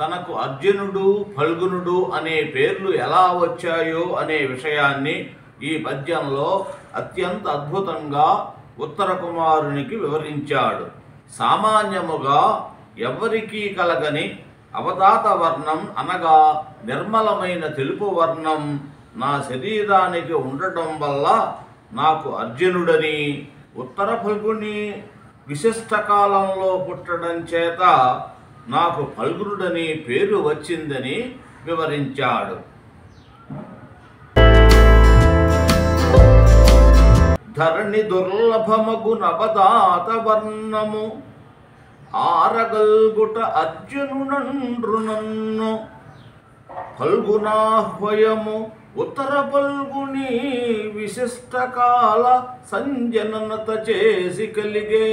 తనకు అర్జునుడు, ఫల్గునుడు అనే పేర్లు ఎలా వచ్చాయో అనే విషయాన్ని ఈ పద్యంలో అత్యంత అద్భుతంగా ఉత్తర కుమారునికి వివరించాడు. సామాన్యముగా ఎవ్వరికీ కలగని అవతాత వర్ణం అనగా నిర్మలమైన తెలుపు వర్ణం నా శరీరానికి ఉండటం వల్ల నాకు అర్జునుడని, ఉత్తర ఫల్గుని విశిష్ట కాలంలో పుట్టడం చేత నాకు ఫల్గునుడని పేరు వచ్చిందని వివరించాడు. ధరణి దుర్లభమగు నవదాత వర్ణము ఆరగల్గుట అర్జునునండ్రునన్ను ఫల్గునాహ్వయము ఉత్తర ఫల్గుని విశిష్టకాల సంజననత చేసి కలిగే.